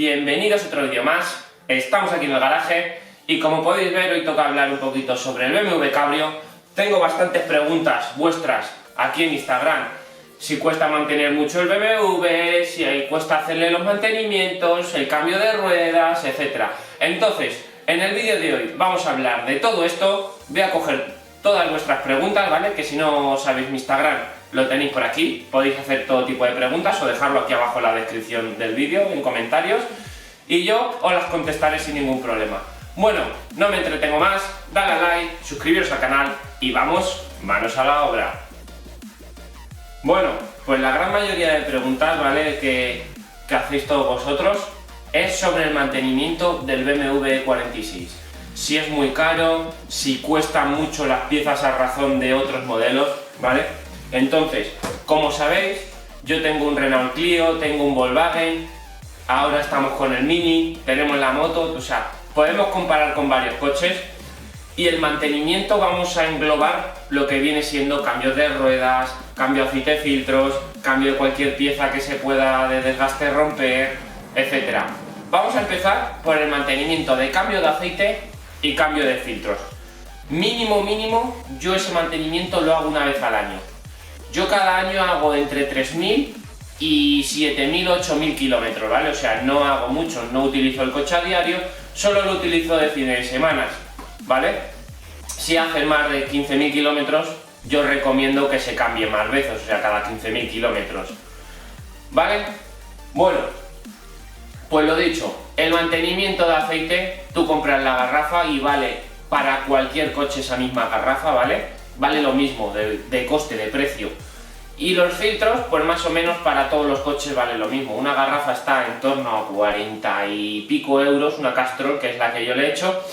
bienvenidos a otro vídeo más. Estamos aquí en el garaje y como podéis ver hoy toca hablar un poquito sobre el BMW Cabrio. Tengo bastantes preguntas vuestras aquí en Instagram, si cuesta mantener mucho el BMW, si cuesta hacerle los mantenimientos, el cambio de ruedas, etc. Entonces, en el vídeo de hoy vamos a hablar de todo esto. Voy a coger todas vuestras preguntas, ¿vale? Que si no sabéis mi Instagram lo tenéis por aquí, podéis hacer todo tipo de preguntas o dejarlo aquí abajo en la descripción del vídeo, en comentarios, y yo os las contestaré sin ningún problema. Bueno, no me entretengo más, dale a like, suscribiros al canal y vamos, manos a la obra. Bueno, pues la gran mayoría de preguntas, ¿vale? que hacéis todos vosotros es sobre el mantenimiento del BMW E46. Si es muy caro, si cuestan mucho las piezas a razón de otros modelos, ¿vale? Entonces, como sabéis, yo tengo un Renault Clio, tengo un Volkswagen, ahora estamos con el Mini, tenemos la moto, o sea, podemos comparar con varios coches y el mantenimiento vamos a englobar lo que viene siendo cambios de ruedas, cambio de aceite de filtros, cambio de cualquier pieza que se pueda de desgaste romper, etc. Vamos a empezar por el mantenimiento de cambio de aceite y cambio de filtros. Mínimo, yo ese mantenimiento lo hago una vez al año. Yo cada año hago entre 3.000 y 7.000, 8.000 kilómetros, ¿vale? O sea, no hago mucho, no utilizo el coche a diario, solo lo utilizo de fines de semana, ¿vale? Si hacen más de 15.000 kilómetros, yo recomiendo que se cambie más veces, o sea, cada 15.000 kilómetros, ¿vale? Bueno, pues lo dicho, el mantenimiento de aceite, tú compras la garrafa y vale para cualquier coche esa misma garrafa, ¿vale? Vale lo mismo de coste, de precio. Y los filtros, pues más o menos para todos los coches vale lo mismo. Una garrafa está en torno a 40 y pico euros, una Castrol, que es la que yo le he hecho.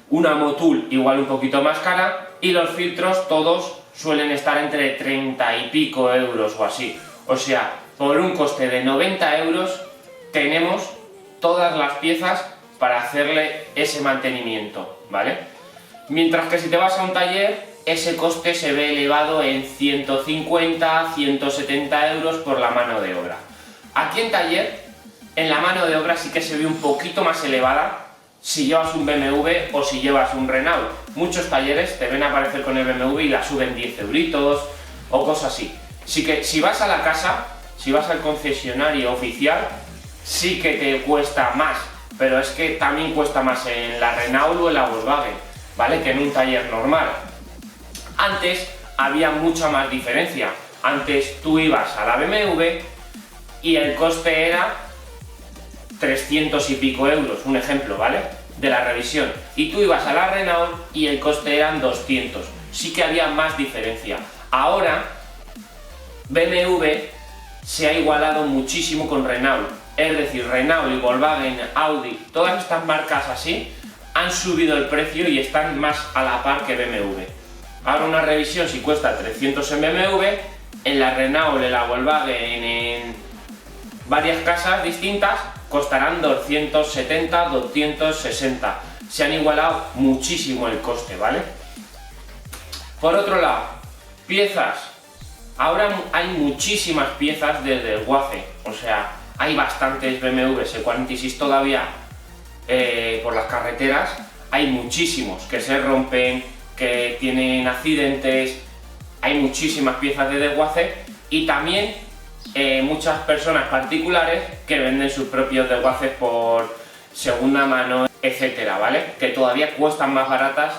Una Motul igual un poquito más cara. Y los filtros todos suelen estar entre 30 y pico euros o así. O sea, por un coste de 90 euros tenemos todas las piezas para hacerle ese mantenimiento, ¿vale? Mientras que si te vas a un taller, ese coste se ve elevado en 150, 170 euros por la mano de obra. Aquí en taller, en la mano de obra sí que se ve un poquito más elevada si llevas un BMW o si llevas un Renault. Muchos talleres te ven aparecer con el BMW y la suben 10 euritos o cosas así. Así que si vas a la casa, si vas al concesionario oficial, sí que te cuesta más, pero es que también cuesta más en la Renault o en la Volkswagen, ¿vale? Que en un taller normal. Antes había mucha más diferencia. Antes tú ibas a la BMW y el coste era 300 y pico euros, un ejemplo, ¿vale? De la revisión. Y tú ibas a la Renault y el coste eran 200. Sí que había más diferencia. Ahora BMW se ha igualado muchísimo con Renault. Es decir, Renault y Volkswagen, Audi, todas estas marcas así han subido el precio y están más a la par que BMW. Ahora una revisión si cuesta 300 en BMW, en la Renault, en la Volkswagen, en varias casas distintas, costarán 270, 260. Se han igualado muchísimo el coste, ¿vale? Por otro lado, piezas. Ahora hay muchísimas piezas de desguace, o sea, hay bastantes BMWs E46 todavía por las carreteras, hay muchísimos que se rompen, que tienen accidentes, hay muchísimas piezas de desguace y también muchas personas particulares que venden sus propios desguaces por segunda mano, etcétera, ¿vale? Que todavía cuestan más baratas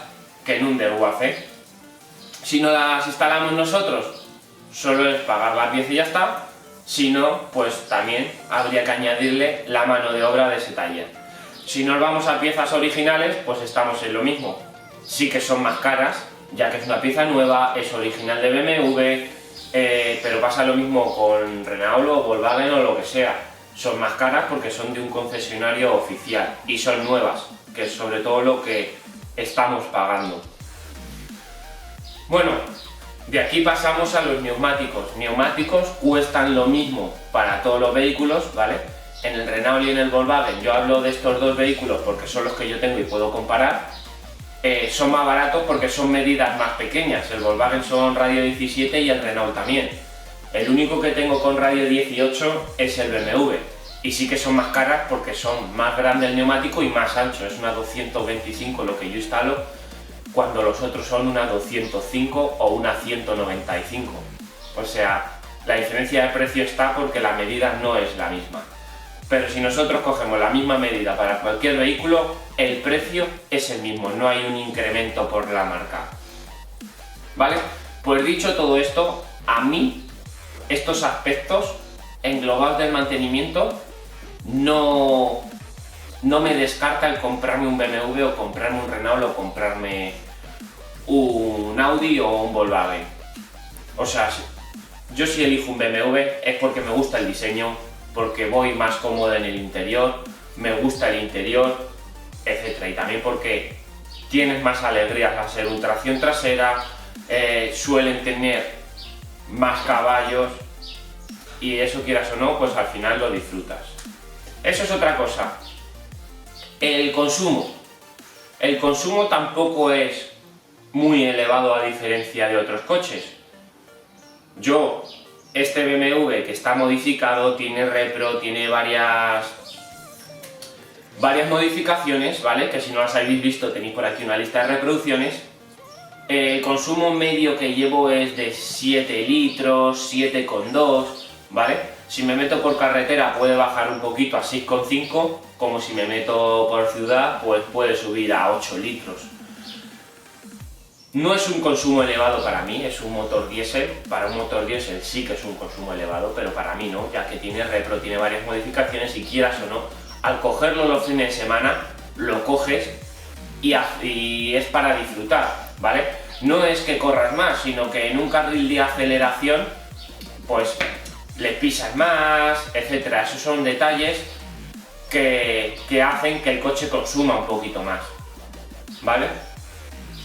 que en un desguace. Si no las instalamos nosotros, solo es pagar la pieza y ya está. Si no, pues también habría que añadirle la mano de obra de ese taller. Si nos vamos a piezas originales, pues estamos en lo mismo. Sí que son más caras, ya que es una pieza nueva, es original de BMW, pero pasa lo mismo con Renault o Volkswagen o lo que sea. Son más caras porque son de un concesionario oficial y son nuevas, que es sobre todo lo que estamos pagando. Bueno, de aquí pasamos a los neumáticos. Neumáticos cuestan lo mismo para todos los vehículos, ¿vale? En el Renault y en el Volkswagen, yo hablo de estos dos vehículos porque son los que yo tengo y puedo comparar. Son más baratos porque son medidas más pequeñas. El Volkswagen son radio 17 y el Renault también. El único que tengo con radio 18 es el BMW. Y sí que son más caras porque son más grande el neumático y más ancho. Es una 225 lo que yo instalo, cuando los otros son una 205 o una 195. O sea, la diferencia de precio está porque la medida no es la misma. Pero si nosotros cogemos la misma medida para cualquier vehículo, el precio es el mismo, no hay un incremento por la marca. ¿Vale? Pues dicho todo esto, a mí estos aspectos englobados del mantenimiento no me descarta el comprarme un BMW o comprarme un Renault o comprarme un Audi o un Volkswagen. O sea, yo si elijo un BMW es porque me gusta el diseño, porque voy más cómodo en el interior, me gusta el interior, etc. Y también porque tienes más alegrías al ser un tracción trasera, suelen tener más caballos y eso, quieras o no, pues al final lo disfrutas. Eso es otra cosa. El consumo. El consumo tampoco es muy elevado a diferencia de otros coches. Este BMW que está modificado, tiene repro, tiene varias modificaciones, ¿vale? Que si no las habéis visto tenéis por aquí una lista de reproducciones. El consumo medio que llevo es de 7 litros, 7,2, ¿vale? Si me meto por carretera puede bajar un poquito a 6,5, como si me meto por ciudad pues puede subir a 8 litros. No es un consumo elevado para mí, es un motor diésel. Para un motor diésel sí que es un consumo elevado, pero para mí no, ya que tiene repro, tiene varias modificaciones y quieras o no, al cogerlo los fines de semana, lo coges y es para disfrutar, ¿vale? No es que corras más, sino que en un carril de aceleración, pues le pisas más, etc. Esos son detalles que hacen que el coche consuma un poquito más, ¿vale?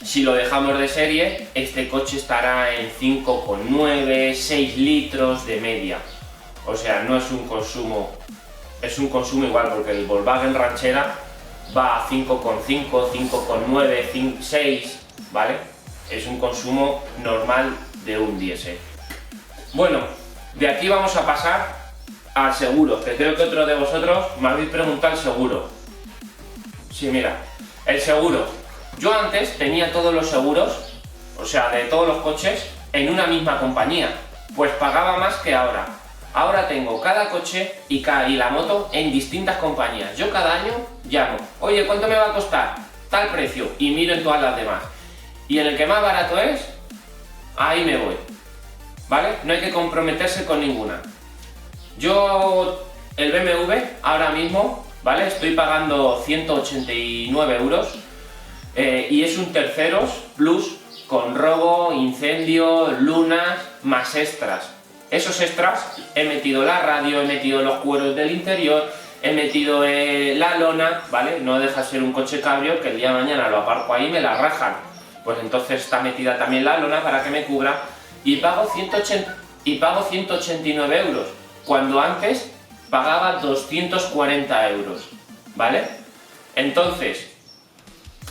Si lo dejamos de serie, este coche estará en 5,9, 6 litros de media. O sea, no es un consumo, es un consumo igual, porque el Volkswagen Ranchera va a 5,5, 5,9, 6, ¿vale? Es un consumo normal de un diésel. Bueno, de aquí vamos a pasar al seguro, que creo que otro de vosotros me habéis preguntado el seguro. Sí, mira, el seguro. Yo antes tenía todos los seguros, o sea, de todos los coches, en una misma compañía, pues pagaba más que ahora. Ahora tengo cada coche y la moto en distintas compañías. Yo cada año llamo, oye, ¿cuánto me va a costar? Tal precio, y miro en todas las demás. Y en el que más barato es, ahí me voy, ¿vale? No hay que comprometerse con ninguna. Yo, el BMW, ahora mismo, ¿vale? Estoy pagando 189 euros. Y es un terceros plus con robo, incendio, lunas, más extras. Esos extras he metido la radio, he metido los cueros del interior, he metido la lona, ¿vale? No deja de ser un coche cabrio que el día de mañana lo aparco ahí y me la rajan. Pues entonces está metida también la lona para que me cubra y pago 189 euros, cuando antes pagaba 240 euros, ¿vale? Entonces,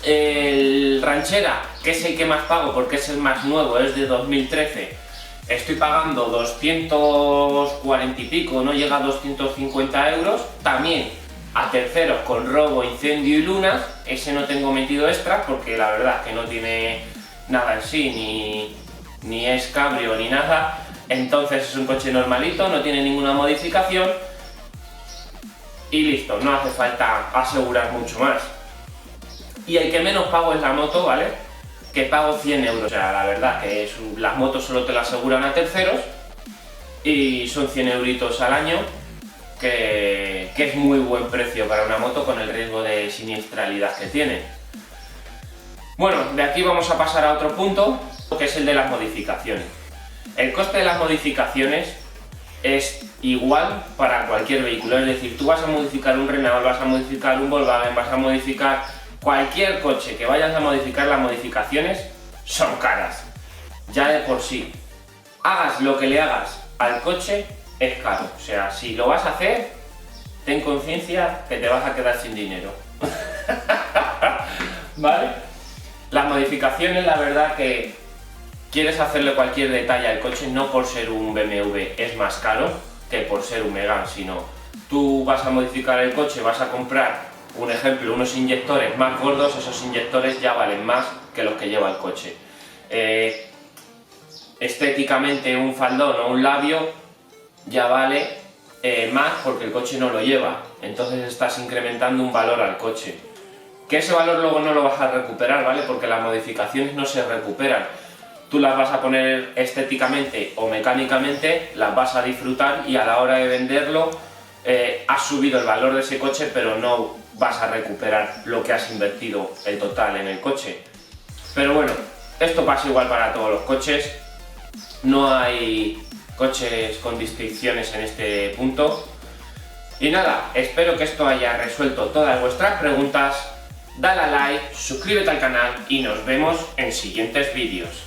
el Ranchera, que es el que más pago porque es el más nuevo, es de 2013, estoy pagando 240 y pico, no llega a 250 euros, también a terceros con robo, incendio y lunas. Ese no tengo metido extras porque la verdad que no tiene nada en sí, ni es cabrio ni nada, entonces es un coche normalito, no tiene ninguna modificación y listo, no hace falta asegurar mucho más. Y el que menos pago es la moto, ¿vale? Que pago 100 euros. O sea, la verdad que las motos solo te las aseguran a terceros y son 100 euritos al año, que es muy buen precio para una moto con el riesgo de siniestralidad que tiene. Bueno, de aquí vamos a pasar a otro punto, que es el de las modificaciones. El coste de las modificaciones es igual para cualquier vehículo, es decir, tú vas a modificar un Renault, vas a modificar un Volkswagen, vas a modificar cualquier coche que vayas a modificar, las modificaciones son caras, ya de por sí. Hagas lo que le hagas al coche, es caro. O sea, si lo vas a hacer, ten conciencia que te vas a quedar sin dinero. ¿Vale? Las modificaciones, la verdad que quieres hacerle cualquier detalle al coche, no por ser un BMW es más caro que por ser un Megane, sino tú vas a modificar el coche, vas a comprar, un ejemplo, unos inyectores más gordos, esos inyectores ya valen más que los que lleva el coche. Estéticamente un faldón o un labio ya vale más porque el coche no lo lleva, entonces estás incrementando un valor al coche. Que ese valor luego no lo vas a recuperar, ¿vale? Porque las modificaciones no se recuperan. Tú las vas a poner estéticamente o mecánicamente, las vas a disfrutar y a la hora de venderlo has subido el valor de ese coche, pero no vas a recuperar lo que has invertido el total en el coche. Pero bueno, esto pasa igual para todos los coches, no hay coches con distinciones en este punto. Y nada, espero que esto haya resuelto todas vuestras preguntas. Dale a like, suscríbete al canal y nos vemos en siguientes vídeos.